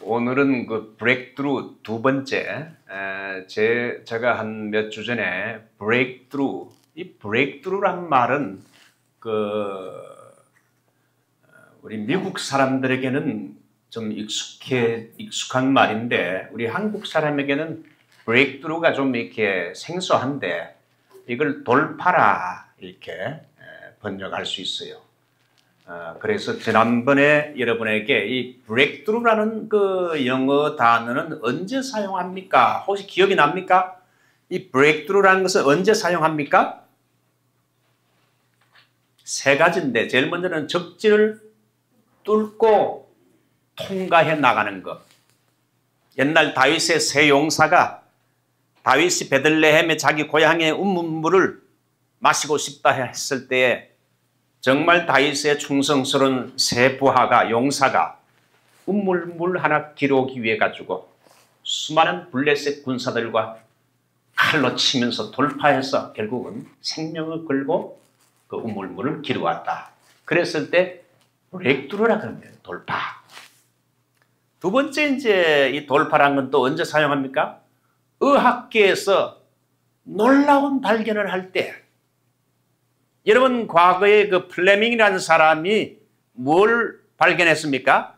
오늘은 그 브레이크트루 두 번째, 제가 한 몇 주 전에 브레이크트루, 이 브레이크트루란 말은 우리 미국 사람들에게는 좀 익숙한 말인데 우리 한국 사람에게는 브레이크트루가 좀 이렇게 생소한데 이걸 돌파라 이렇게 번역할 수 있어요. 그래서 지난번에 여러분에게 이 브레이크트루라는 그 영어 단어는 언제 사용합니까? 혹시 기억이 납니까? 이 브레이크트루라는 것은 언제 사용합니까? 세 가지인데 제일 먼저는 적지를 뚫고 통과해 나가는 것. 옛날 다윗의 세 용사가 다윗이 베들레헴의 자기 고향의 운문물을 마시고 싶다 했을 때에 정말 다윗의 충성스러운 세 부하가 용사가 운물물 하나 기르기 위해 가지고 수많은 블레셋 군사들과 칼로 치면서 돌파해서 결국은 생명을 걸고 그 운물물을 기르왔다. 그랬을 때 브레이크트루라 그럽니다. 돌파. 두 번째 이제 이 돌파라는 건 또 언제 사용합니까? 의학계에서 놀라운 발견을 할 때. 여러분 과거에 그 플레밍이라는 사람이 뭘 발견했습니까?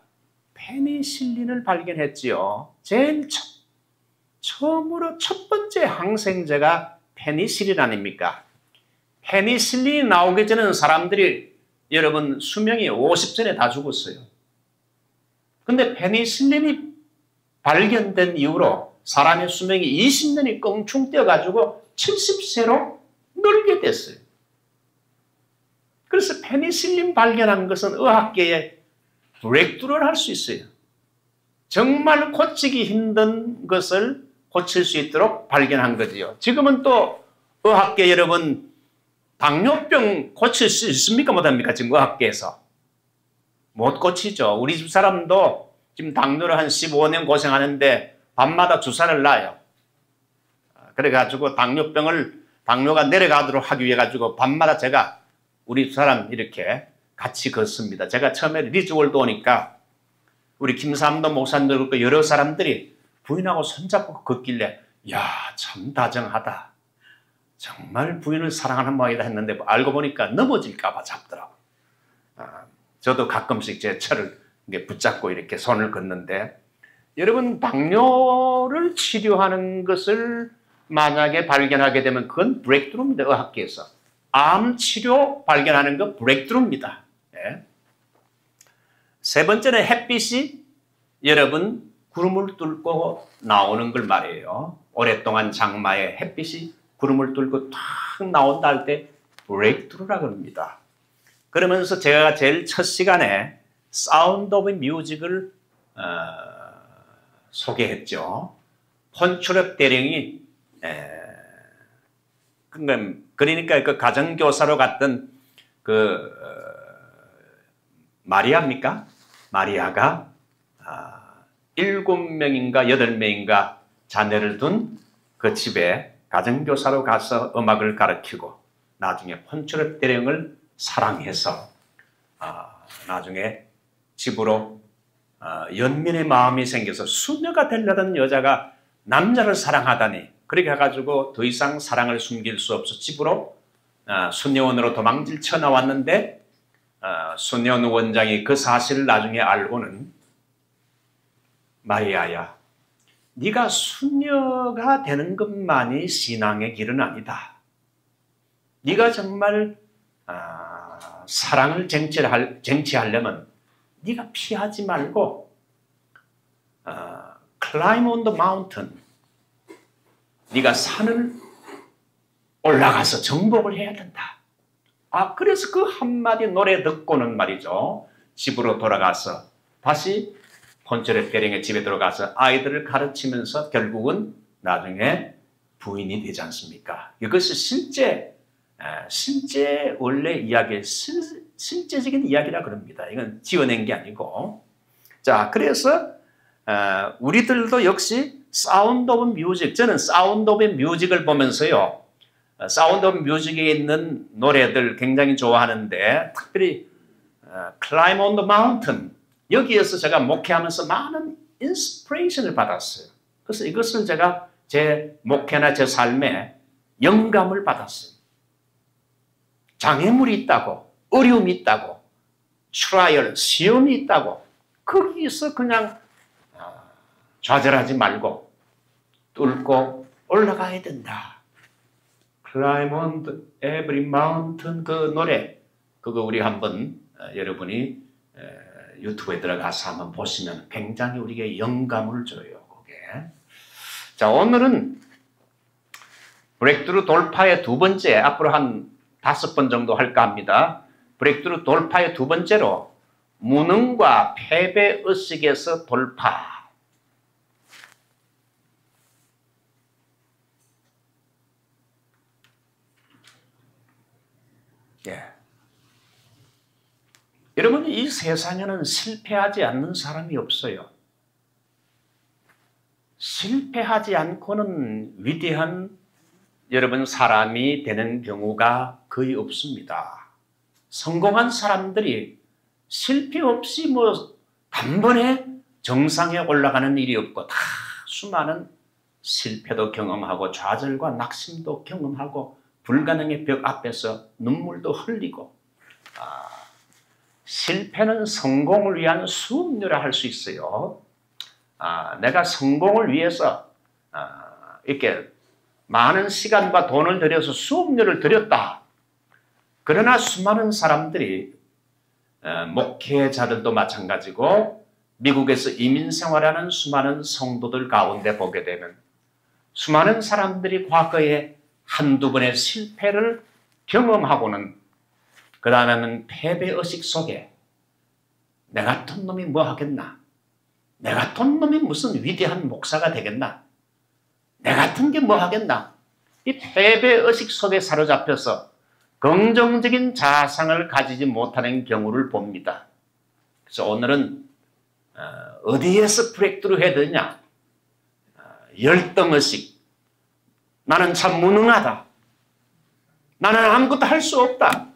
페니실린을 발견했지요. 제일 처음으로 첫 번째 항생제가 페니실린 아닙니까? 페니실린이 나오기 전에는 사람들이 여러분 수명이 50전에 다 죽었어요. 근데 페니실린이 발견된 이후로 사람의 수명이 20년이 껑충 뛰어가지고 70세로 늘게 됐어요. 그래서 페니실린 발견한 것은 의학계에 브레이크트루를 할 수 있어요. 정말 고치기 힘든 것을 고칠 수 있도록 발견한 거지요. 지금은 또 의학계 여러분 당뇨병 고칠 수 있습니까? 못합니까? 지금 의학계에서. 못 고치죠. 우리 집 사람도 지금 당뇨를 한 15년 고생하는데 밤마다 주사를 놔요. 그래가지고 당뇨가 내려가도록 하기 위해 가지고 밤마다 제가 우리 사람 이렇게 같이 걷습니다. 제가 처음에 리즈월드 오니까 우리 김삼도 목사님들 그렇고 여러 사람들이 부인하고 손잡고 걷길래 야, 참 다정하다. 정말 부인을 사랑하는 모양이다 했는데 알고 보니까 넘어질까 봐 잡더라고요. 저도 가끔씩 제 차를 붙잡고 이렇게 손을 걷는데 여러분 당뇨를 치료하는 것을 만약에 발견하게 되면 그건 브레이크트루입니다. 의학계에서. 암 치료 발견하는 건 브레이크트루입니다. 네. 세 번째는 햇빛이 여러분 구름을 뚫고 나오는 걸 말해요. 오랫동안 장마에 햇빛이 구름을 뚫고 탁 나온다 할 때 브레이크트루라고 합니다. 그러면서 제가 제일 첫 시간에 사운드 오브 뮤직을 소개했죠. 폰츄럽 대령이 그러니까 그 가정교사로 갔던 마리아입니까? 마리아가 7명인가 8명인가 자녀를 둔 그 집에 가정교사로 가서 음악을 가르치고 나중에 폰츄럽 대령을 사랑해서 나중에 집으로 연민의 마음이 생겨서 수녀가 되려던 여자가 남자를 사랑하다니 그렇게 해가지고 더 이상 사랑을 숨길 수 없어 집으로 수녀원으로 도망질 쳐 나왔는데 수녀원 원장이 그 사실을 나중에 알고는 마리아야, 네가 수녀가 되는 것만이 신앙의 길은 아니다. 네가 정말 사랑을 쟁취하려면 네가 피하지 말고 climb on the mountain. 네가 산을 올라가서 정복을 해야 된다. 그래서 그 한마디 노래 듣고는 말이죠. 집으로 돌아가서 다시 폰츄럽 대령의 집에 들어가서 아이들을 가르치면서 결국은 나중에 부인이 되지 않습니까? 이것이 실제 원래 이야기의 실제적인 이야기라 그럽니다. 이건 지어낸 게 아니고. 자, 그래서 우리들도 역시 사운드 오브 뮤직, 저는 사운드 오브 뮤직을 보면서요. 사운드 오브 뮤직에 있는 노래들 굉장히 좋아하는데 특별히 Climb on the Mountain 여기에서 제가 목회하면서 많은 인스피레이션을 받았어요. 그래서 이것을 제가 제 목회나 제 삶에 영감을 받았어요. 장애물이 있다고, 어려움이 있다고, 트라이얼, 시험이 있다고 거기서 그냥 좌절하지 말고 뚫고 올라가야 된다. Climb on every mountain 그 노래 그거 우리 한번 여러분이 유튜브에 들어가서 한번 보시면 굉장히 우리에게 영감을 줘요. 그게. 자, 오늘은 브레이크트루 돌파의 두 번째, 앞으로 한 5번 정도 할까 합니다. 브레이크트루 돌파의 두 번째로 무능과 패배 의식에서 돌파. 예. 여러분, 이 세상에는 실패하지 않는 사람이 없어요. 실패하지 않고는 위대한 여러분 사람이 되는 경우가 거의 없습니다. 성공한 사람들이 실패 없이 단번에 정상에 올라가는 일이 없고 다 수많은 실패도 경험하고 좌절과 낙심도 경험하고 불가능의 벽 앞에서 눈물도 흘리고 실패는 성공을 위한 수업료라 할 수 있어요. 내가 성공을 위해서 이렇게 많은 시간과 돈을 들여서 수업료를 들였다. 그러나 수많은 사람들이 목회자들도 마찬가지고 미국에서 이민 생활하는 수많은 성도들 가운데 보게 되면 수많은 사람들이 과거에 한두 번의 실패를 경험하고는 그 다음에는 패배의식 속에 내 같은 놈이 뭐 하겠나? 내 같은 놈이 무슨 위대한 목사가 되겠나? 내 같은 게 뭐 하겠나? 이 패배의식 속에 사로잡혀서 긍정적인 자상을 가지지 못하는 경우를 봅니다. 그래서 오늘은 어디에서 브레이크트루 해야 되냐? 열등의식. 나는 참 무능하다. 나는 아무것도 할 수 없다.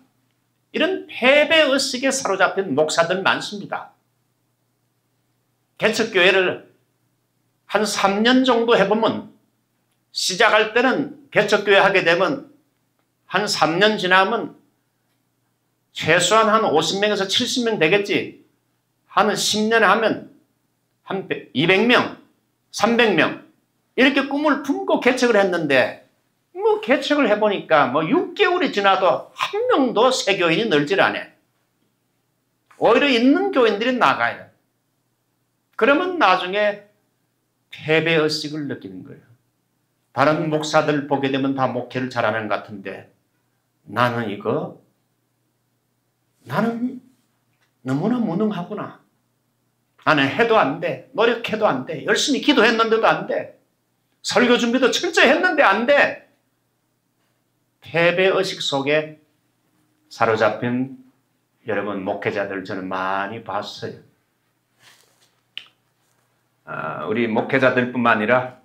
이런 패배의식에 사로잡힌 목사들 많습니다. 개척교회를 한 3년 정도 해보면 시작할 때는 개척교회 하게 되면 한 3년 지나면 최소한 한 50명에서 70명 되겠지. 한 10년 하면 한 200명, 300명 이렇게 꿈을 품고 개척을 했는데 개척을 해보니까 6개월이 지나도 한 명도 새 교인이 늘질 않아. 오히려 있는 교인들이 나가요. 그러면 나중에 패배의식을 느끼는 거예요. 다른 목사들 보게 되면 다 목회를 잘하는 것 같은데 나는 너무나 무능하구나. 나는 해도 안 돼. 노력해도 안 돼. 열심히 기도했는데도 안 돼. 설교 준비도 철저히 했는데 안 돼. 패배의식 속에 사로잡힌 여러분 목회자들 저는 많이 봤어요. 우리 목회자들뿐만 아니라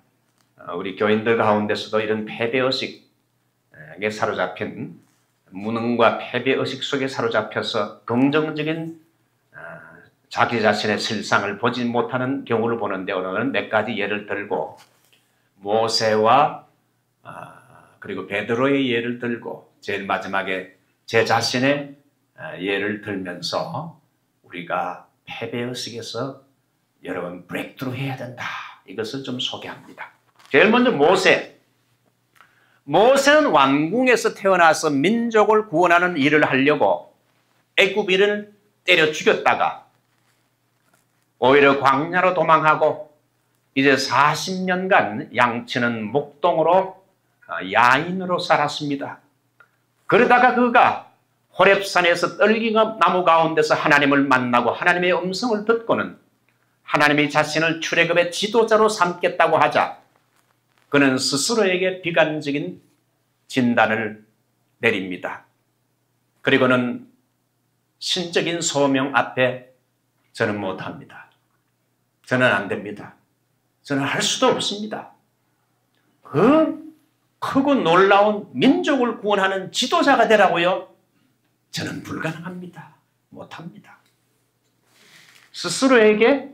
우리 교인들 가운데서도 이런 패배의식에 사로잡힌 무능과 패배의식 속에 사로잡혀서 긍정적인 자기 자신의 실상을 보지 못하는 경우를 보는데 오늘은 몇 가지 예를 들고 모세와 그리고 베드로의 예를 들고 제일 마지막에 제 자신의 예를 들면서 우리가 패배의식에서 여러분 브레이크트루 해야 된다. 이것을 좀 소개합니다. 제일 먼저 모세는 왕궁에서 태어나서 민족을 구원하는 일을 하려고 애굽인을 때려 죽였다가 오히려 광야로 도망하고 이제 40년간 양치는 목동으로 야인으로 살았습니다. 그러다가 그가 호렙산에서 떨기나무 가운데서 하나님을 만나고 하나님의 음성을 듣고는 하나님이 자신을 출애굽의 지도자로 삼겠다고 하자 그는 스스로에게 비관적인 진단을 내립니다. 그리고는 신적인 소명 앞에 저는 못합니다. 저는 안 됩니다. 저는 할 수도 없습니다. 그 크고 놀라운 민족을 구원하는 지도자가 되라고요? 저는 불가능합니다. 못합니다. 스스로에게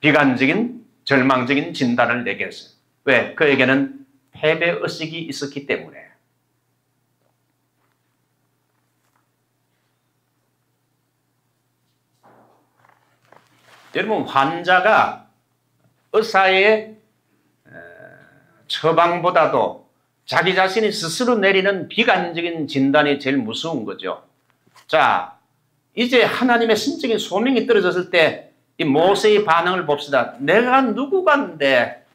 비관적인 절망적인 진단을 내게 했어요. 왜? 그에게는 패배의식이 있었기 때문에. 여러분, 환자가 의사의 처방보다도 자기 자신이 스스로 내리는 비관적인 진단이 제일 무서운 거죠. 자, 이제 하나님의 신적인 소명이 떨어졌을 때 이 모세의 반응을 봅시다. 내가 누구간데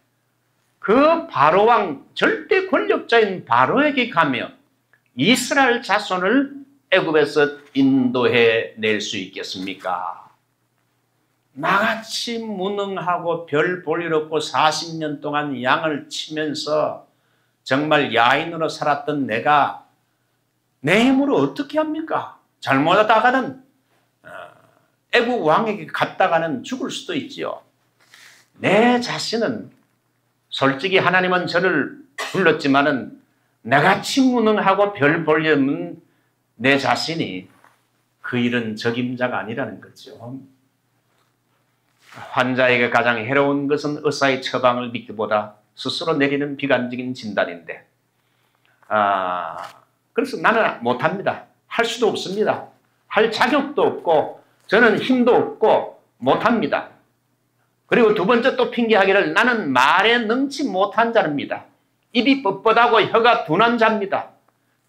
그 바로왕, 절대 권력자인 바로에게 가며 이스라엘 자손을 애굽에서 인도해 낼 수 있겠습니까? 나같이 무능하고 별 볼 일 없고 40년 동안 양을 치면서 정말 야인으로 살았던 내가 내 힘으로 어떻게 합니까? 잘못하다가는 애국 왕에게 갔다가는 죽을 수도 있지요. 내 자신은 솔직히 하나님은 저를 불렀지만은 나같이 무능하고 별 볼 일 없는 내 자신이 그 일은 적임자가 아니라는 거죠. 환자에게 가장 해로운 것은 의사의 처방을 믿기보다 스스로 내리는 비관적인 진단인데, 그래서 나는 못합니다. 할 수도 없습니다. 할 자격도 없고 저는 힘도 없고 못합니다. 그리고 두 번째 또 핑계하기를 나는 말에 능치 못한 자입니다. 입이 뻣뻣하고 혀가 둔한 자입니다.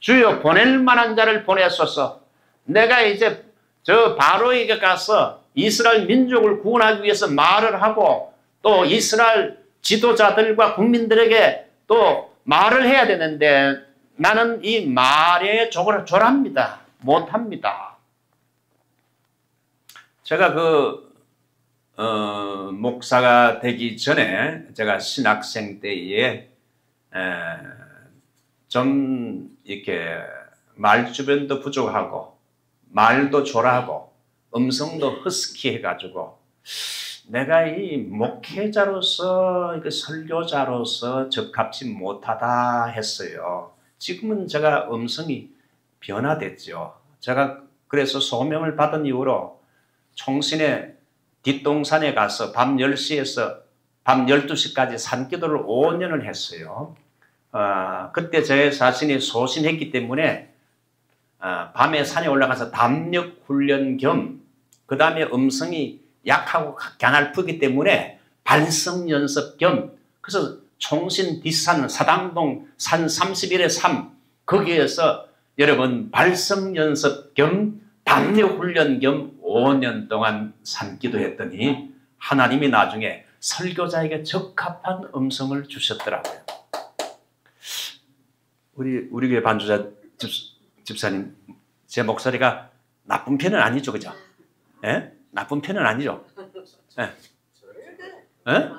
주여 보낼 만한 자를 보내소서. 내가 이제 저 바로에게 가서 이스라엘 민족을 구원하기 위해서 말을 하고 또 이스라엘 지도자들과 국민들에게 또 말을 해야 되는데 나는 이 말에 조랍니다. 못합니다. 제가 목사가 되기 전에 제가 신학생 때에 좀 이렇게 말 주변도 부족하고 말도 조라하고 음성도 허스키 해가지고 내가 이 목회자로서 설교자로서 적합치 못하다 했어요. 지금은 제가 음성이 변화됐죠. 제가 그래서 소명을 받은 이후로 총신의 뒷동산에 가서 밤 10시에서 밤 12시까지 산기도를 5년을 했어요. 그때 제 자신이 소신했기 때문에 밤에 산에 올라가서 담력 훈련 겸 그 다음에 음성이 약하고 가날프기 때문에 발성 연습 겸 그래서 총신 뒷산 사당동 산 31의 3 거기에서 여러분 발성 연습 겸 담력 훈련 겸 5년 동안 산기도 했더니 하나님이 나중에 설교자에게 적합한 음성을 주셨더라고요. 우리 교회 반주자 집사님, 제 목소리가 나쁜 편은 아니죠, 그죠? 예? 나쁜 편은 아니죠. 예? 예?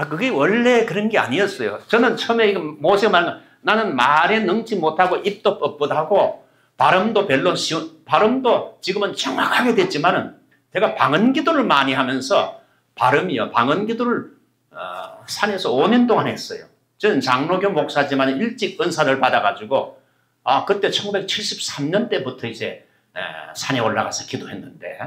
그게 원래 그런 게 아니었어요. 저는 처음에 모세가 말한 건 나는 말에 능치 못하고 입도 뻣뻣하고 발음도 별로 발음도 지금은 정확하게 됐지만은 제가 방언 기도를 많이 하면서 방언 기도를 산에서 5년 동안 했어요. 저는 장로교 목사지만 일찍 은사를 받아가지고 그때 1973년 때부터 이제 산에 올라가서 기도했는데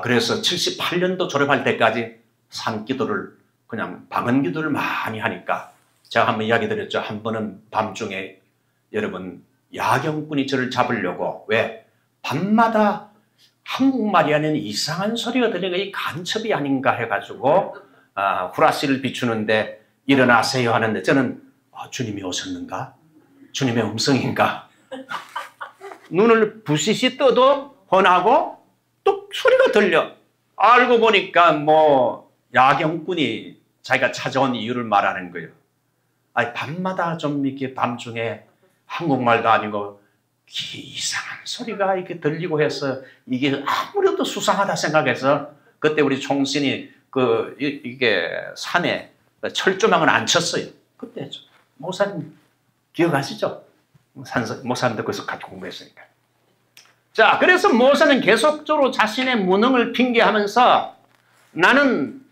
그래서 78년도 졸업할 때까지 산 기도를 그냥 방언 기도를 많이 하니까 제가 한번 이야기 드렸죠. 한 번은 밤중에 여러분 야경꾼이 저를 잡으려고 왜 밤마다 한국말이 아닌 이상한 소리가 들리니까 이 간첩이 아닌가 해가지고 후라시를 비추는데 일어나세요 하는데 저는 주님이 오셨는가? 주님의 음성인가? 눈을 부시시 떠도 훤하고 또 소리가 들려. 알고 보니까 뭐 야경꾼이 자기가 찾아온 이유를 말하는 거예요. 밤마다 좀 이렇게 밤중에 한국말도 아니고 이상한 소리가 이렇게 들리고 해서 이게 아무래도 수상하다 생각해서 그때 우리 총신이 이게 산에 철조망을 안 쳤어요. 그때 목사님 기억하시죠? 목사님도 거기서 같이 공부했으니까. 자, 그래서 모세는 계속적으로 자신의 무능을 핑계하면서 나는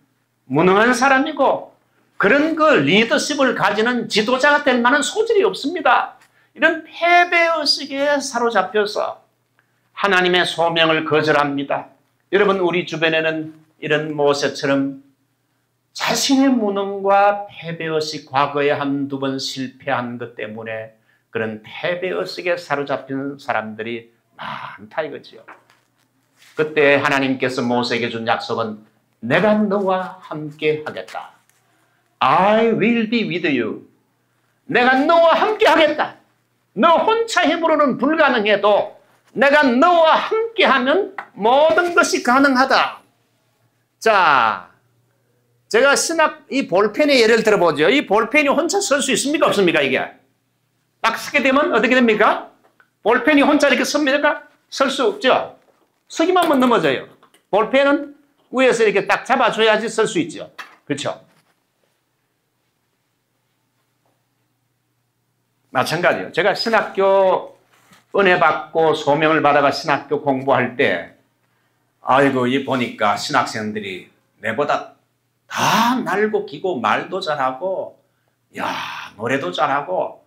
무능한 사람이고 그런 리더십을 가지는 지도자가 될 만한 소질이 없습니다. 이런 패배의식에 사로잡혀서 하나님의 소명을 거절합니다. 여러분 우리 주변에는 이런 모세처럼 자신의 무능과 패배의식, 과거에 한두 번 실패한 것 때문에 그런 패배의식에 사로잡힌 사람들이 많다 이거지요. 그때 하나님께서 모세에게 준 약속은 내가 너와 함께 하겠다. I will be with you. 내가 너와 함께 하겠다. 너 혼자 힘으로는 불가능해도 내가 너와 함께 하면 모든 것이 가능하다. 자, 제가 이 볼펜의 예를 들어보죠. 이 볼펜이 혼자 쓸 수 있습니까? 없습니까? 이게. 딱 쓰게 되면 어떻게 됩니까? 볼펜이 혼자 이렇게 씁니까? 쓸 수 없죠. 쓰기만 하면 넘어져요. 볼펜은 위에서 이렇게 딱 잡아줘야지 쓸 수 있죠. 그렇죠? 마찬가지예요. 제가 신학교 은혜 받고 소명을 받아가 신학교 공부할 때 아이고 이 보니까 신학생들이 내보다 다 날고 기고 말도 잘하고 야 노래도 잘하고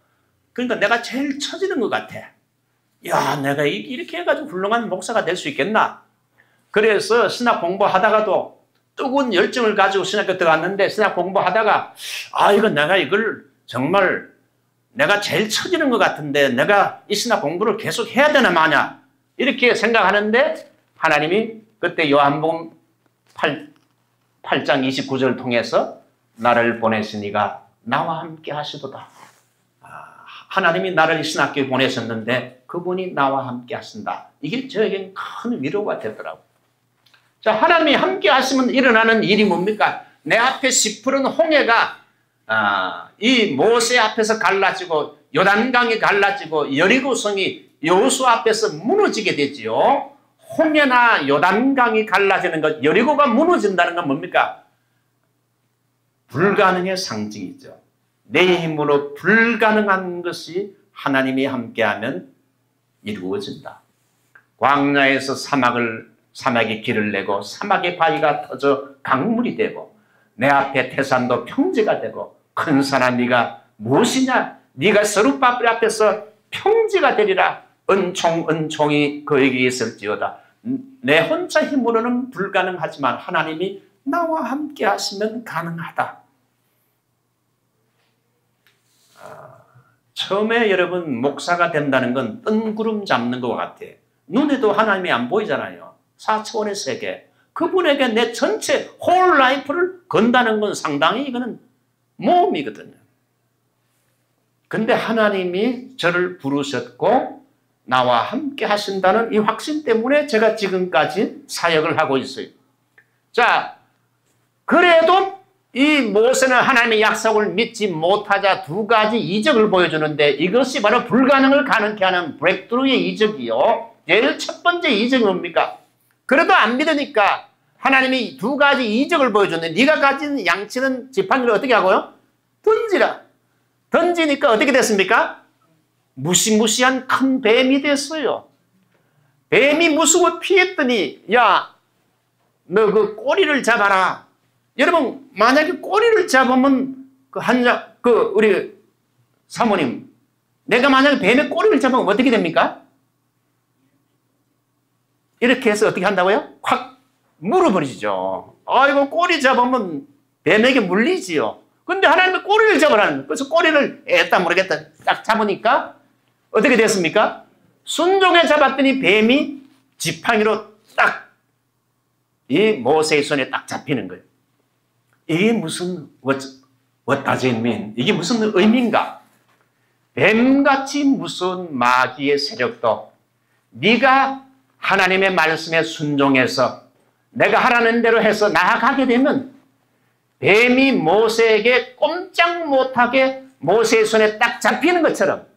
그러니까 내가 제일 처지는 것 같아. 야 내가 이렇게 해가지고 훌륭한 목사가 될 수 있겠나. 그래서 신학 공부하다가도 뜨거운 열정을 가지고 신학교 들어갔는데 신학 공부하다가 아 이걸 정말 내가 제일 처지는 것 같은데 내가 이 신학 공부를 계속 해야 되나 마냐 이렇게 생각하는데 하나님이 그때 요한복음 8장 29절을 통해서 나를 보내시니가 나와 함께 하시도다. 하나님이 나를 신학교에 보내셨는데 그분이 나와 함께 하신다. 이게 저에겐 큰 위로가 되더라고요. 자, 하나님이 함께 하시면 일어나는 일이 뭡니까? 내 앞에 시푸른 홍해가 이 모세 앞에서 갈라지고 요단강이 갈라지고 여리고성이 여호수아 앞에서 무너지게 되지요. 홍해나 요단강이 갈라지는 것, 여리고가 무너진다는 건 뭡니까? 불가능의 상징이죠. 내 힘으로 불가능한 것이 하나님이 함께하면 이루어진다. 광야에서 사막이 길을 내고 사막의 바위가 터져 강물이 되고 내 앞에 태산도 평지가 되고 큰 사람 네가 무엇이냐? 네가 스룹바벨 앞에서 평지가 되리라. 은총이 그에게 있을지어다. 내 혼자 힘으로는 불가능하지만 하나님이 나와 함께 하시면 가능하다. 처음에 여러분 목사가 된다는 건 뜬구름 잡는 것 같아. 눈에도 하나님이 안 보이잖아요. 4차원의 세계. 그분에게 내 전체 홀 라이프를 건다는 건 상당히 이거는 모험이거든요. 근데 하나님이 저를 부르셨고 나와 함께 하신다는 이 확신 때문에 제가 지금까지 사역을 하고 있어요. 자, 그래도 이 모세는 하나님의 약속을 믿지 못하자 두 가지 이적을 보여주는데 이것이 바로 불가능을 가능케 하는 브레이크트루의 이적이요. 제일 첫 번째 이적이 뭡니까? 그래도 안 믿으니까 하나님이 두 가지 이적을 보여줬는데 네가 가진 양치는 지팡이를 어떻게 하고요? 던지라. 던지니까 어떻게 됐습니까? 무시무시한 큰 뱀이 됐어요. 뱀이 무서워 피했더니 야, 너 그 꼬리를 잡아라. 여러분 만약에 꼬리를 잡으면 우리 사모님 내가 만약에 뱀의 꼬리를 잡으면 어떻게 됩니까? 이렇게 해서 어떻게 한다고요? 확 물어버리죠. 아이고 꼬리 잡으면 뱀에게 물리지요. 근데 하나님이 꼬리를 잡으라는 그래서 꼬리를 애다 모르겠다 딱 잡으니까 어떻게 됐습니까? 순종해 잡았더니 뱀이 지팡이로 딱 이 모세의 손에 딱 잡히는 거예요. 이게 무슨 what does it mean? 이게 무슨 의미인가? 뱀같이 무서운 마귀의 세력도 네가 하나님의 말씀에 순종해서 내가 하라는 대로 해서 나아가게 되면 뱀이 모세에게 꼼짝 못하게 모세의 손에 딱 잡히는 것처럼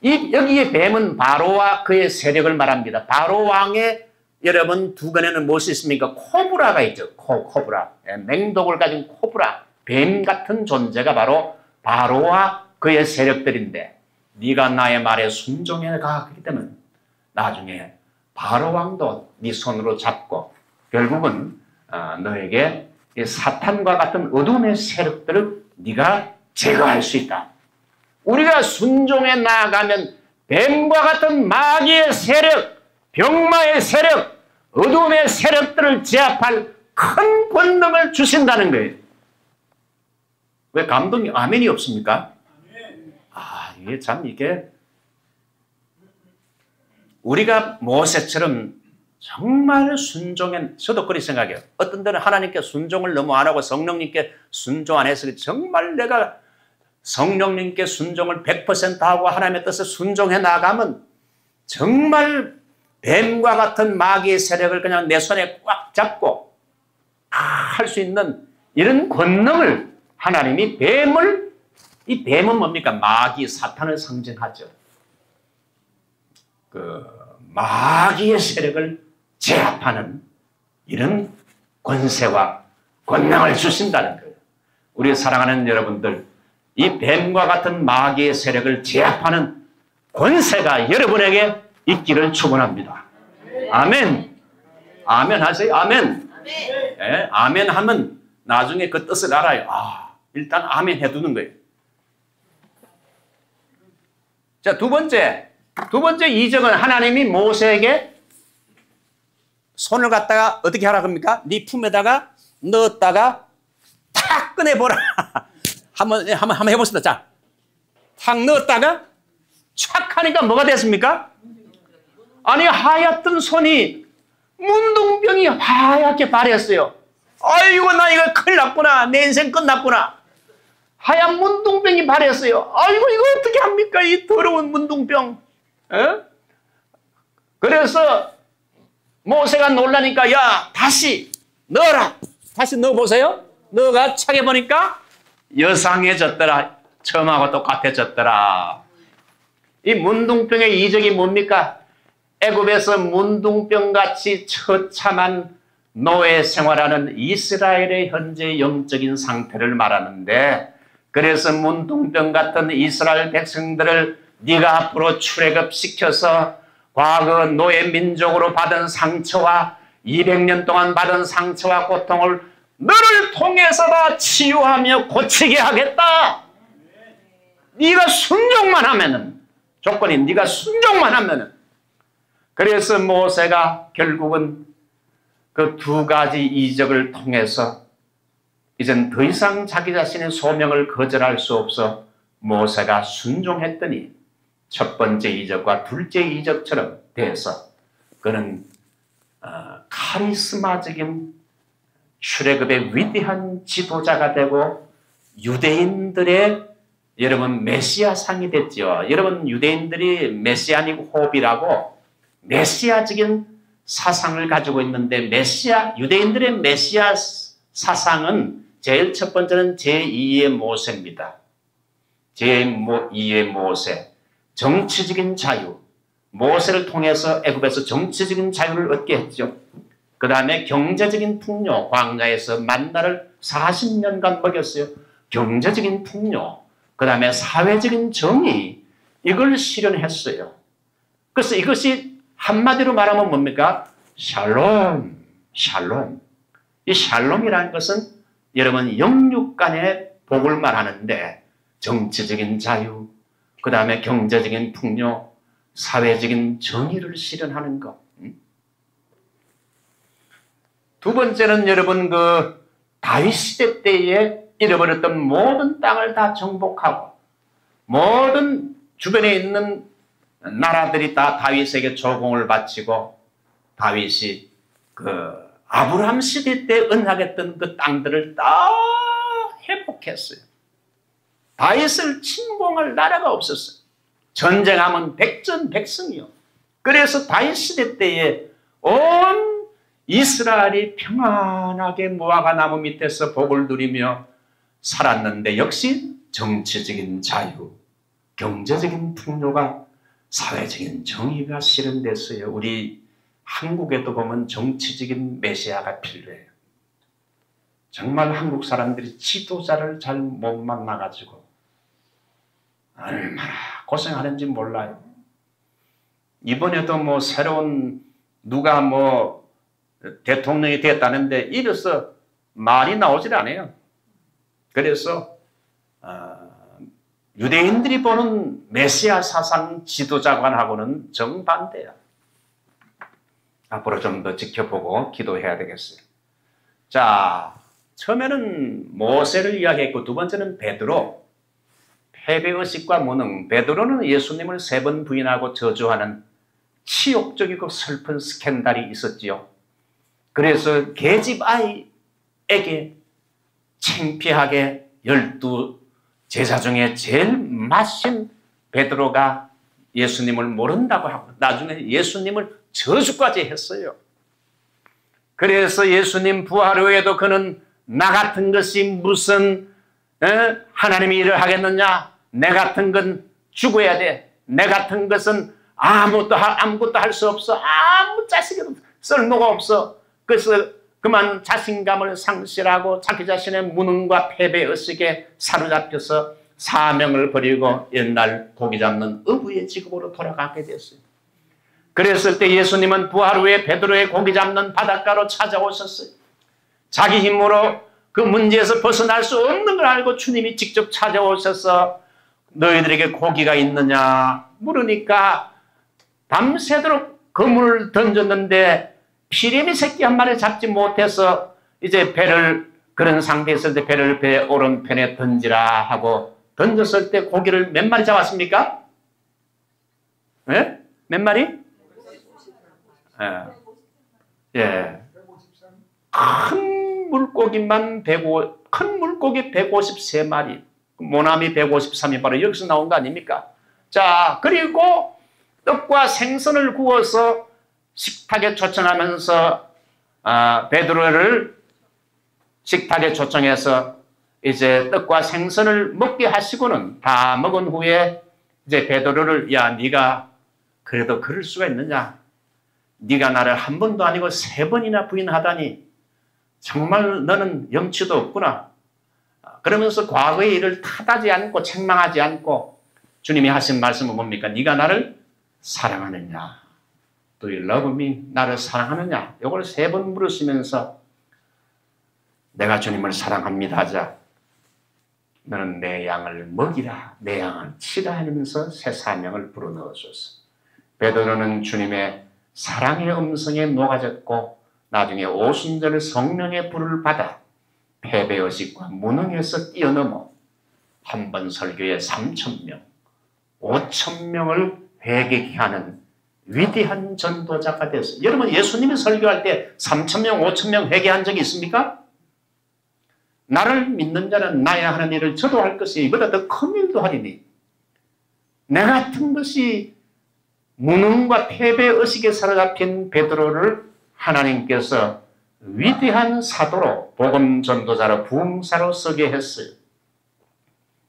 여기에 뱀은 바로와 그의 세력을 말합니다. 바로 왕의 여러분 두건에는 무엇이 있습니까? 코브라가 있죠. 코브라. 맹독을 가진 코브라. 뱀 같은 존재가 바로 바로와 그의 세력들인데 네가 나의 말에 순종해 가기 때문에 나중에 바로 왕도 네 손으로 잡고 결국은 너에게 사탄과 같은 어둠의 세력들을 네가 제거할 수 있다. 우리가 순종해 나아가면 뱀과 같은 마귀의 세력, 병마의 세력, 어둠의 세력들을 제압할 큰 권능을 주신다는 거예요. 왜 감동이 아멘이 없습니까? 이게 참 우리가 모세처럼 정말 저도 그렇게 생각해요. 어떤 때는 하나님께 순종을 너무 안 하고 성령님께 순종 안 해서 정말 내가 성령님께 순종을 100% 하고 하나님의 뜻에 순종해 나가면 정말 뱀과 같은 마귀의 세력을 그냥 내 손에 꽉 잡고 할 수 있는 이런 권능을 하나님이 이 뱀은 뭡니까? 마귀, 사탄을 상징하죠. 마귀의 세력을 제압하는 이런 권세와 권능을 주신다는 거예요. 우리 사랑하는 여러분들, 이 뱀과 같은 마귀의 세력을 제압하는 권세가 여러분에게 있기를 축원합니다. 아멘. 아멘 하세요. 아멘. 네, 아멘 하면 나중에 그 뜻을 알아요. 일단 아멘 해두는 거예요. 자, 두 번째 이적은 하나님이 모세에게 손을 갖다가 어떻게 하라 합니까? 네 품에다가 넣었다가 탁 꺼내보라. 한번 해보겠습니다. 자, 탁 넣었다가 촥 하니까 뭐가 됐습니까? 아니, 하얗던 손이 문둥병이 하얗게 발했어요. 아이고, 나 이거 큰일 났구나. 내 인생 끝났구나. 하얀 문둥병이 발했어요. 아이고, 이거 어떻게 합니까? 이 더러운 문둥병. 그래서 모세가 놀라니까, 야, 다시 넣어라. 다시 넣어보세요. 넣어가 차게 보니까 여상해졌더라. 처음하고 똑같아졌더라. 이 문둥병의 이적이 뭡니까? 애굽에서 문둥병같이 처참한 노예 생활하는 이스라엘의 현재 영적인 상태를 말하는데, 그래서 문둥병 같은 이스라엘 백성들을 네가 앞으로 출애굽시켜서 과거 노예 민족으로 받은 상처와 200년 동안 받은 상처와 고통을 너를 통해서 다 치유하며 고치게 하겠다. 네가 순종만 하면은, 조건이 네가 순종만 하면은. 그래서 모세가 결국은 그 두 가지 이적을 통해서 이젠 더 이상 자기 자신의 소명을 거절할 수 없어 모세가 순종했더니 첫 번째 이적과 둘째 이적처럼 돼서 그는 카리스마적인 출애굽의 위대한 지도자가 되고 유대인들의 여러분 메시아상이 됐죠. 여러분 유대인들이 메시아닉 호흡이라고 메시아적인 사상을 가지고 있는데 유대인들의 메시아 사상은 제일 첫 번째는 제2의 모세입니다. 제2의 모세. 정치적인 자유. 모세를 통해서 애굽에서 정치적인 자유를 얻게 했죠. 그 다음에 경제적인 풍요. 광야에서 만나를 40년간 먹였어요. 경제적인 풍요. 그 다음에 사회적인 정의. 이걸 실현했어요. 그래서 이것이 한마디로 말하면 뭡니까? 샬롬. 샬롬. 이 샬롬이라는 것은 여러분 영육 간의 복을 말하는데 정치적인 자유, 그 다음에 경제적인 풍요, 사회적인 정의를 실현하는 것. 두 번째는 여러분 다윗 시대 때에 잃어버렸던 모든 땅을 다 정복하고 모든 주변에 있는 나라들이 다 다윗에게 조공을 바치고 다윗이 아브라함 시대 때 언약했던 그 땅들을 다 회복했어요. 다윗을 침공할 나라가 없었어요. 전쟁하면 백전백승이요. 그래서 다윗 시대 때에 온 이스라엘이 평안하게 무화과 나무 밑에서 복을 누리며 살았는데 역시 정치적인 자유, 경제적인 풍요가 사회적인 정의가 실현됐어요. 우리 한국에도 보면 정치적인 메시아가 필요해요. 정말 한국 사람들이 지도자를 잘 못 만나가지고 얼마나 고생하는지 몰라요. 이번에도 새로운 누가 대통령이 됐다는데 이래서 말이 나오질 않아요. 그래서 유대인들이 보는 메시아 사상 지도자관하고는 정반대야. 앞으로 좀 더 지켜보고 기도해야 되겠어요. 자, 처음에는 모세를 이야기했고 두 번째는 베드로. 패배의식과 무능. 베드로는 예수님을 3번 부인하고 저주하는 치욕적이고 슬픈 스캔들이 있었지요. 그래서 계집 아이에게 창피하게 12 제자 중에 제일 마신 베드로가 예수님을 모른다고 하고 나중에 예수님을 저주까지 했어요. 그래서 예수님 부활 후에도 그는 나 같은 것이 무슨 하나님이 일을 하겠느냐? 내 같은 건 죽어야 돼. 내 같은 것은 아무것도 할 수 없어. 아무 자식에도 쓸모가 없어. 그래서 그만 자신감을 상실하고 자기 자신의 무능과 패배의식에 사로잡혀서 사명을 버리고 옛날 고기 잡는 어부의 직업으로 돌아가게 됐어요. 그랬을 때 예수님은 부활 후에 베드로의 고기 잡는 바닷가로 찾아오셨어요. 자기 힘으로 그 문제에서 벗어날 수 없는 걸 알고 주님이 직접 찾아오셔서 너희들에게 고기가 있느냐 물으니까 밤새도록 그물을 던졌는데 피레미 새끼 한 마리 잡지 못해서 이제 배를 그런 상태에 있을 때 배를 배 오른편에 던지라 하고 던졌을 때 고기를 몇 마리 잡았습니까? 예? 몇 마리? 예. 큰 물고기 153마리, 모나미 153이 바로 여기서 나온 거 아닙니까? 자, 그리고 떡과 생선을 구워서 식탁에 초청하면서 베드로를 식탁에 초청해서 이제 떡과 생선을 먹게 하시고는 다 먹은 후에 이제 베드로를 야 네가 그래도 그럴 수가 있느냐? 네가 나를 한 번도 아니고 3번이나 부인하다니 정말 너는 염치도 없구나. 그러면서 과거의 일을 탓하지 않고 책망하지 않고 주님이 하신 말씀은 뭡니까? 네가 나를 사랑하느냐? Do you love me? 나를 사랑하느냐? 이걸 3번 물으시면서 내가 주님을 사랑합니다 하자. 너는 내 양을 먹이라, 내 양을 치라 하면서 새 사명을 불어넣어줬어. 베드로는 주님의 사랑의 음성에 녹아졌고 나중에 오순절 성령의 불을 받아 패배의식과 무능에서 뛰어넘어 한 번 설교에 3,000명, 5,000명을 회개케 하는 위대한 전도자가 됐어요. 여러분 예수님이 설교할 때 3,000명, 5,000명 회개한 적이 있습니까? 나를 믿는 자는 나의 하는 일을 저도 할 것이 이보다 더 큰 일도 하리니 내 같은 것이 무능과 패배의식에 사로잡힌 베드로를 하나님께서 위대한 사도로 복음 전도자로 부흥사로 서게 했어요.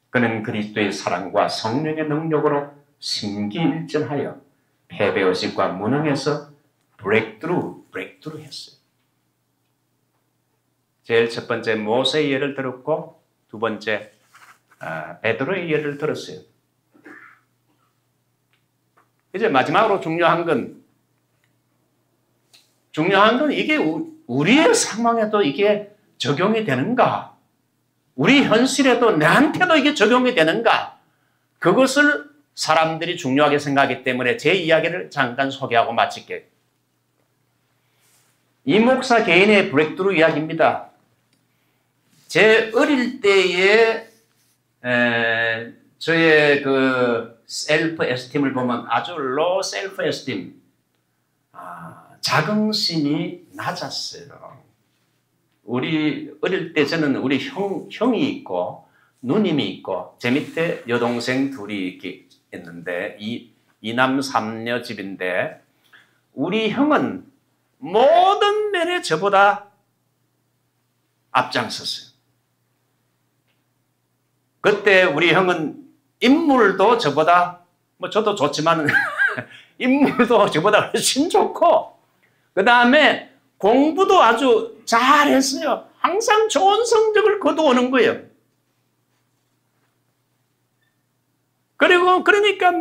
그는 그리스도의 사랑과 성령의 능력으로 심기일전하여 패배의식과 무능에서 브레이크트루 했어요. 제일 첫 번째 모세의 예를 들었고 두 번째 베드로의 예를 들었어요. 이제 마지막으로 중요한 건 이게 우리의 상황에도 이게 적용이 되는가? 우리 현실에도 내한테도 이게 적용이 되는가? 그것을 사람들이 중요하게 생각하기 때문에 제 이야기를 잠깐 소개하고 마칠게요. 이 목사 개인의 브레이크트루 이야기입니다. 제 어릴 때의 저의 그 셀프 에스팀을 보면 아주 low 셀프 에스팀, 자긍심이 낮았어요. 우리 어릴 때 저는 우리 형이 있고 누님이 있고 제 밑에 여동생 둘이 있는데 이남 삼녀 집인데 우리 형은 모든 면에 저보다 앞장섰어요. 그때 우리 형은 인물도 저보다 저도 좋지만 인물도 저보다 훨씬 좋고 그 다음에 공부도 아주 잘했어요. 항상 좋은 성적을 거두오는 거예요. 그리고 그러니까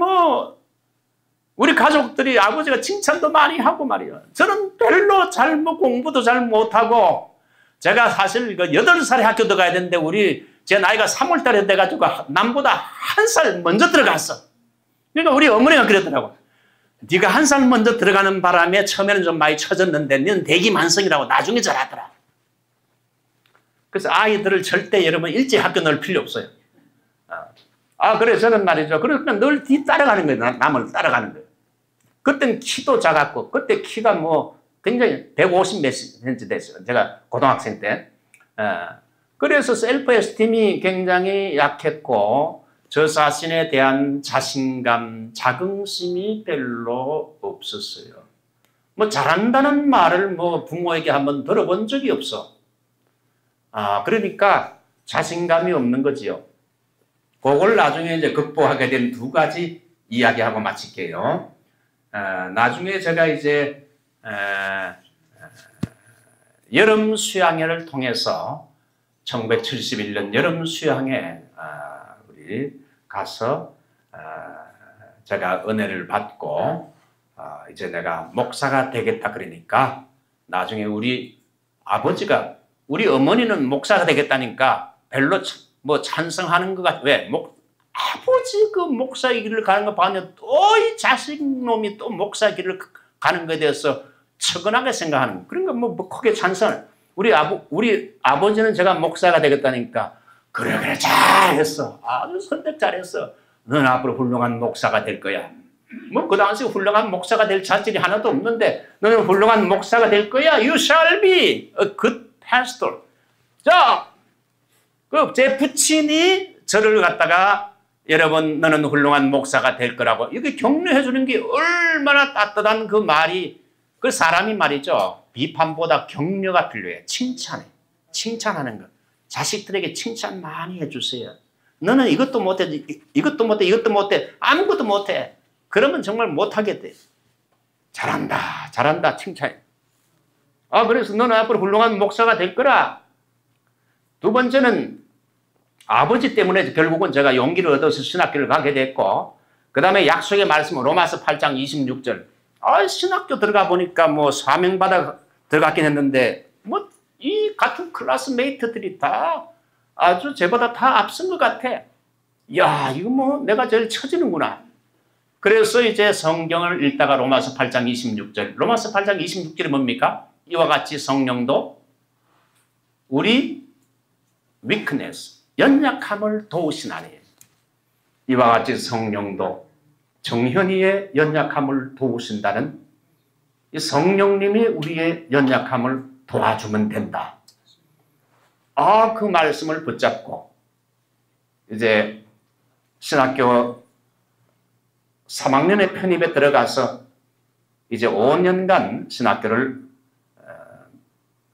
우리 가족들이 아버지가 칭찬도 많이 하고 말이에요. 저는 별로 공부도 잘 못하고 제가 사실 8살에 학교 들어가야 되는데 제 나이가 3월달에 돼가지고 남보다 1살 먼저 들어갔어. 그러니까 우리 어머니가 그러더라고. 네가 한 살 먼저 들어가는 바람에 처음에는 좀 많이 처졌는데 너는 대기만성이라고 나중에 잘하더라. 그래서 아이들을 절대 여러분 일찍 학교 넣을 필요 없어요. 그래 저는 말이죠. 그러니까 늘 뒤 따라가는 거예요. 남을 따라가는 거예요. 그때는 키도 작았고 그때 키가 뭐 굉장히 150 몇 센치 됐어요. 제가 고등학생 때. 그래서 셀프 에스팀이 굉장히 약했고 저 자신에 대한 자신감, 자긍심이 별로 없었어요. 뭐 잘한다는 말을 뭐 부모에게 한번 들어본 적이 없어. 그러니까 자신감이 없는 거지요. 그걸 나중에 이제 극복하게 된 두 가지 이야기하고 마칠게요. 나중에 제가 이제 여름 수양회를 통해서 1971년 여름 수양회 우리 가서 제가 은혜를 받고 이제 내가 목사가 되겠다 그러니까 나중에 우리 아버지가 우리 어머니는 목사가 되겠다니까 별로 뭐 찬성하는 것 같아. 왜? 아버지 그 목사 길을 가는 거 봤는데 또 이 자식놈이 또 목사 길을 가는 것에 대해서 측은하게 생각하는 거. 그러니까 뭐 크게 찬성. 우리 아버지는 제가 목사가 되겠다니까 그래 잘했어. 아주 선택 잘했어. 너는 앞으로 훌륭한 목사가 될 거야. 뭐 그 당시 훌륭한 목사가 될 자질이 하나도 없는데 너는 훌륭한 목사가 될 거야. You shall be a good pastor. 자, 제 부친이 저를 갖다가 여러분 너는 훌륭한 목사가 될 거라고 이렇게 격려해 주는 게 얼마나 따뜻한 그 말이 그 사람이 말이죠. 비판보다 격려가 필요해. 칭찬해. 칭찬하는 것. 자식들에게 칭찬 많이 해주세요. 너는 이것도 못해, 이것도 못해, 이것도 못해, 아무것도 못해. 그러면 정말 못하게 돼. 잘한다, 잘한다, 칭찬해. 그래서 너는 앞으로 훌륭한 목사가 될 거라. 두 번째는 아버지 때문에 결국은 제가 용기를 얻어서 신학교를 가게 됐고, 그 다음에 약속의 말씀은 로마서 8장 26절. 신학교 들어가 보니까 뭐 사명받아 들어갔긴 했는데, 뭐 이 같은 클래스메이트들이 다 아주 저보다 다 앞선 것 같아. 야, 이거 뭐 내가 제일 처지는구나. 그래서 이제 성경을 읽다가 로마서 8장 26절. 로마서 8장 26절이 뭡니까? 이와 같이 성령도 우리 weakness, 연약함을 도우시나니. 이와 같이 성령도 정현이의 연약함을 도우신다는 이 성령님이 우리의 연약함을 도와주면 된다. 그 말씀을 붙잡고 이제 신학교 3학년의 편입에 들어가서 이제 5년간 신학교를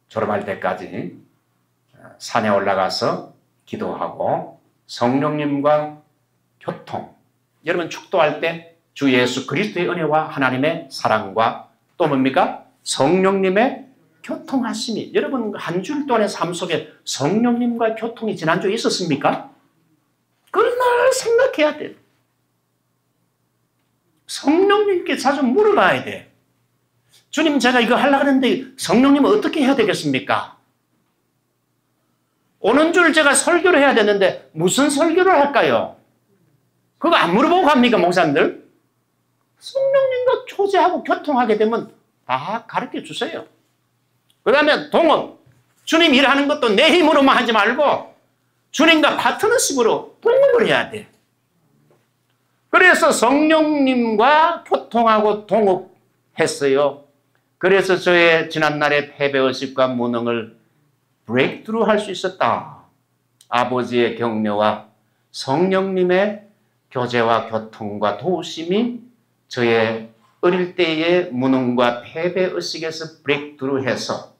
졸업할 때까지 산에 올라가서 기도하고 성령님과 교통. 여러분 축도할 때 주 예수 그리스도의 은혜와 하나님의 사랑과 또 뭡니까? 성령님의 교통하심이. 여러분 한 줄 동안의 삶 속에 성령님과 교통이 지난주에 있었습니까? 그걸 늘 생각해야 돼. 성령님께 자주 물어봐야 돼. 주님 제가 이거 하려고 하는데 성령님은 어떻게 해야 되겠습니까? 오는 줄 제가 설교를 해야 되는데 무슨 설교를 할까요? 그거 안 물어보고 갑니까 목사님들? 성령님과 교제하고 교통하게 되면 다 가르쳐 주세요. 그 다음에 동업. 주님 일하는 것도 내 힘으로만 하지 말고 주님과 파트너십으로 동업을 해야 돼. 그래서 성령님과 교통하고 동업했어요. 그래서 저의 지난날의 패배의식과 무능을 브레이크트루 할 수 있었다. 아버지의 격려와 성령님의 교제와 교통과 도우심이 저의 어릴 때의 무능과 패배의식에서 브레이크트루 해서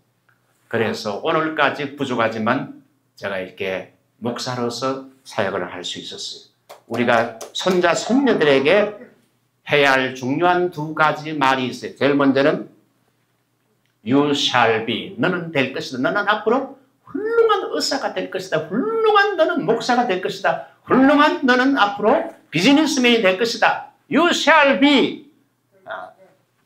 그래서 오늘까지 부족하지만 제가 이렇게 목사로서 사역을 할 수 있었어요. 우리가 손자, 손녀들에게 해야 할 중요한 두 가지 말이 있어요. 제일 먼저는 You shall be. 너는 될 것이다. 너는 앞으로 훌륭한 의사가 될 것이다. 훌륭한 너는 목사가 될 것이다. 훌륭한 너는 앞으로 비즈니스맨이 될 것이다. You shall be.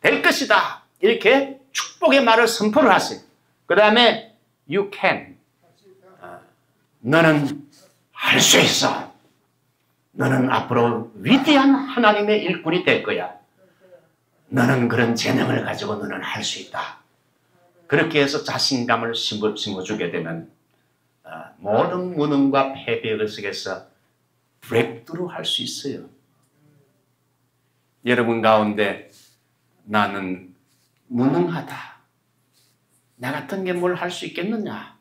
될 것이다. 이렇게 축복의 말을 선포를 하세요. 그 다음에 You can. 너는 할 수 있어. 너는 앞으로 위대한 하나님의 일꾼이 될 거야. 너는 그런 재능을 가지고 너는 할 수 있다. 그렇게 해서 자신감을 심어주게 되면 모든 무능과 패배 속에서 브레이크스루 할 수 있어요. 여러분 가운데 나는 무능하다. 나 같은 게 뭘 할 수 있겠느냐.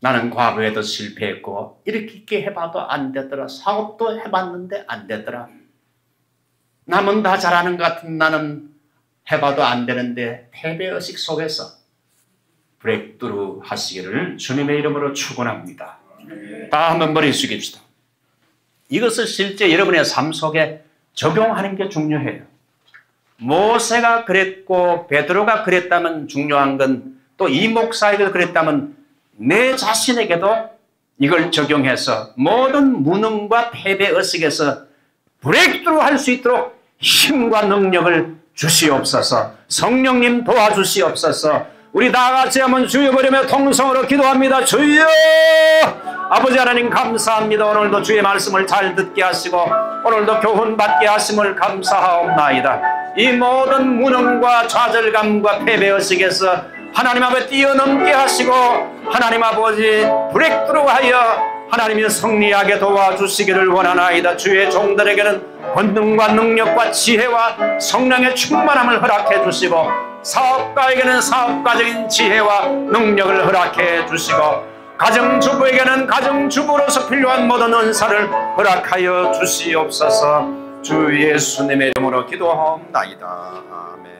나는 과거에도 실패했고 이렇게 해봐도 안 되더라. 사업도 해봤는데 안 되더라. 남은 다 잘하는 것 같은 나는 해봐도 안 되는데 패배의식 속에서 브레이크스루 하시기를 주님의 이름으로 축원합니다. 다 한번 머리 숙입시다. 이것을 실제 여러분의 삶 속에 적용하는 게 중요해요. 모세가 그랬고 베드로가 그랬다면 중요한 건 또 이 목사에게도 그랬다면 내 자신에게도 이걸 적용해서 모든 무능과 패배 의식에서 브레이크스루 할 수 있도록 힘과 능력을 주시옵소서. 성령님 도와주시옵소서. 우리 다 같이 한번 주여 부르며 통성으로 기도합니다. 주여! 아버지 하나님 감사합니다. 오늘도 주의 말씀을 잘 듣게 하시고 오늘도 교훈 받게 하심을 감사하옵나이다. 이 모든 무능과 좌절감과 패배의식에서 하나님 아버지 뛰어넘게 하시고 하나님 아버지 브레이크스루하여 하나님이 승리하게 도와주시기를 원하나이다. 주의 종들에게는 권능과 능력과 지혜와 성령의 충만함을 허락해 주시고 사업가에게는 사업가적인 지혜와 능력을 허락해 주시고 가정주부에게는 가정주부로서 필요한 모든 은사를 허락하여 주시옵소서. 주 예수님의 이름으로 기도하옵나이다. 아멘.